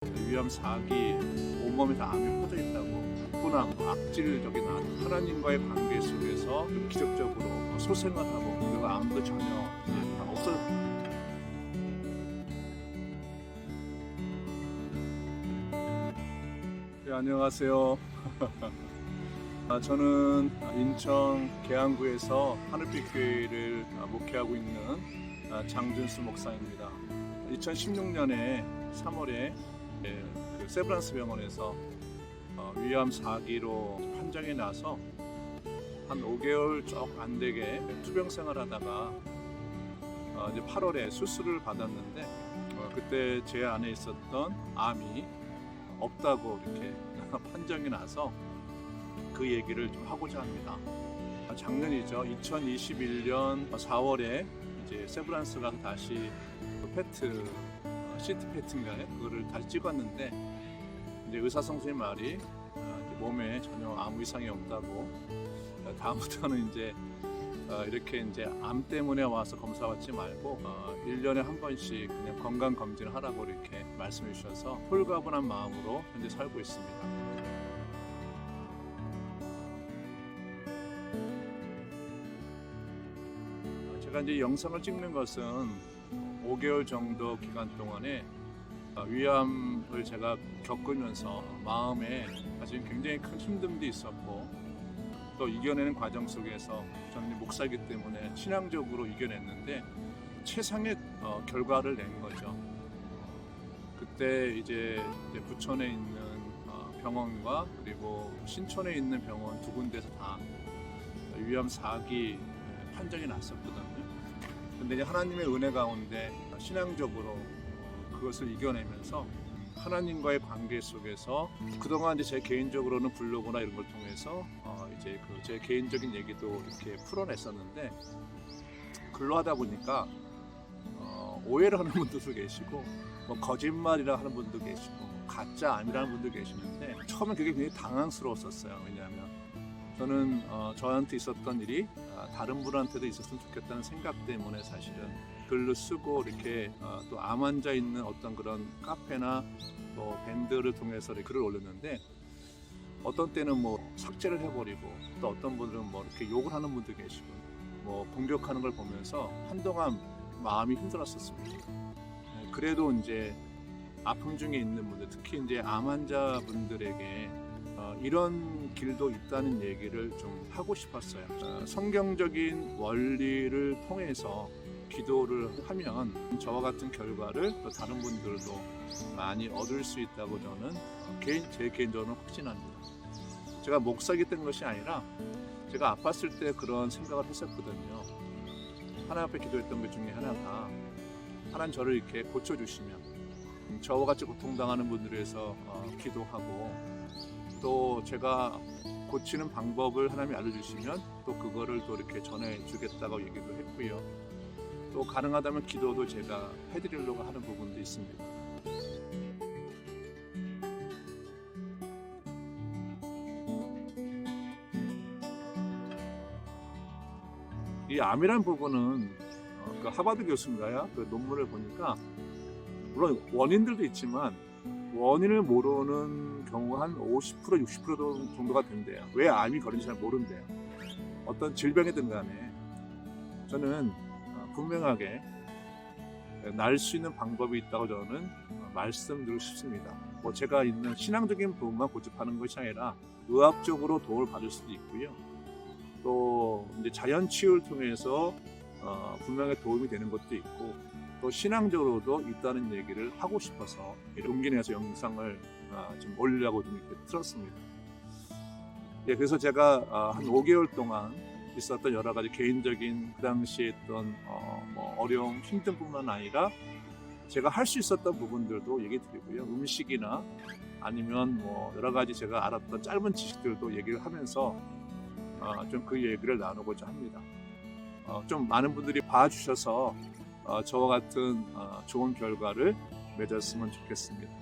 위암 4기 온몸에서 암이 퍼져 있다고 분한 악질적인 하나님과의 관계 속에서 좀 기적적으로 소생을 하고 그리고 암도 전혀 없어졌다. 네, 안녕하세요. 저는 인천 계양구에서 하늘빛 교회를 목회하고 있는 장준수 목사입니다. 2016년에 3월에 그 세브란스 병원에서 위암 4기로 판정이 나서 한 5개월 쪽 안 되게 투병 생활하다가 이제 8월에 수술을 받았는데 그때 제 안에 있었던 암이 없다고 이렇게 판정이 나서 그 얘기를 좀 하고자 합니다. 작년이죠. 2021년 4월에 이제 세브란스 가서 다시 페트 CT 페트인가요? 그거를 다시 찍었는데 이제 의사 선생님 말이 몸에 전혀 아무 이상이 없다고 다음부터는 이제 이렇게 이제 암 때문에 와서 검사 받지 말고 1년에 한 번씩 그냥 건강 검진을 하라고 이렇게 말씀해 주셔서 홀가분한 마음으로 현재 살고 있습니다. 제가 이제 영상을 찍는 것은 5개월 정도 기간 동안에 위암을 제가 겪으면서 마음에 사실 굉장히 큰 힘듦도 있었고 또 이겨내는 과정 속에서 저는 목사이기 때문에 신앙적으로 이겨냈는데 최상의 결과를 낸 거죠. 그때 이제 부천에 있는 병원과 그리고 신촌에 있는 병원 두 군데서 다 위암 4기 판정이 났었거든요. 근데 이제 하나님의 은혜 가운데 신앙적으로 그것을 이겨내면서 하나님과의 관계 속에서 그동안 이제 제 개인적으로는 블로그나 이런 걸 통해서 이제 그 제 개인적인 얘기도 이렇게 풀어냈었는데 글로 하다 보니까 오해를 하는 분들도 계시고 뭐 거짓말이라 하는 분도 계시고 가짜 암이라는 분도 계시는데 처음엔 그게 굉장히 당황스러웠었어요. 왜냐하면 저는 저한테 있었던 일이 다른 분한테도 있었으면 좋겠다는 생각 때문에 사실은 글로 쓰고 이렇게 또 암 환자 있는 어떤 그런 카페나 또 밴드를 통해서 글을 올렸는데 어떤 때는 뭐 삭제를 해버리고 또 어떤 분들은 뭐 이렇게 욕을 하는 분도 계시고 뭐 공격하는 걸 보면서 한동안 마음이 힘들었었습니다. 그래도 이제 아픔 중에 있는 분들, 특히 이제 암 환자분들에게 이런 길도 있다는 얘기를 좀 하고 싶었어요. 성경적인 원리를 통해서 기도를 하면 저와 같은 결과를 또 다른 분들도 많이 얻을 수 있다고 저는 제 개인적으로 확신합니다. 제가 목사기 된 것이 아니라 제가 아팠을 때 그런 생각을 했었거든요. 하나님 앞에 기도했던 것 중에 하나가 하나님 저를 이렇게 고쳐주시면 저와 같이 고통당하는 분들을 위해서 기도하고 또 제가 고치는 방법을 하나님이 알려주시면 또 그거를 또 이렇게 전해주겠다고 얘기도 했고요. 또 가능하다면 기도도 제가 해드리려고 하는 부분도 있습니다. 이 암이라는 부분은 그 하버드 교수인가요? 그 논문을 보니까 물론 원인들도 있지만 원인을 모르는 경우가 한 50%, 60% 정도가 된대요. 왜 암이 걸린지 잘 모른대요. 어떤 질병이든 간에 저는 분명하게 날 수 있는 방법이 있다고 저는 말씀드리고 싶습니다. 뭐 제가 있는 신앙적인 부분만 고집하는 것이 아니라 의학적으로 도움을 받을 수도 있고요. 또 이제 자연 치유를 통해서 분명히 도움이 되는 것도 있고 또 신앙적으로도 있다는 얘기를 하고 싶어서 용기 내서 영상을 좀 올리려고 좀 이렇게 틀었습니다. 예, 그래서 제가 한 5개월 동안 있었던 여러 가지 개인적인 그 당시에 있던 뭐 어려움, 힘듦뿐만 아니라 제가 할 수 있었던 부분들도 얘기 드리고요. 음식이나 아니면 뭐 여러 가지 제가 알았던 짧은 지식들도 얘기를 하면서 좀 그 얘기를 나누고자 합니다. 좀 많은 분들이 봐주셔서 저와 같은 좋은 결과를 맺었으면 좋겠습니다.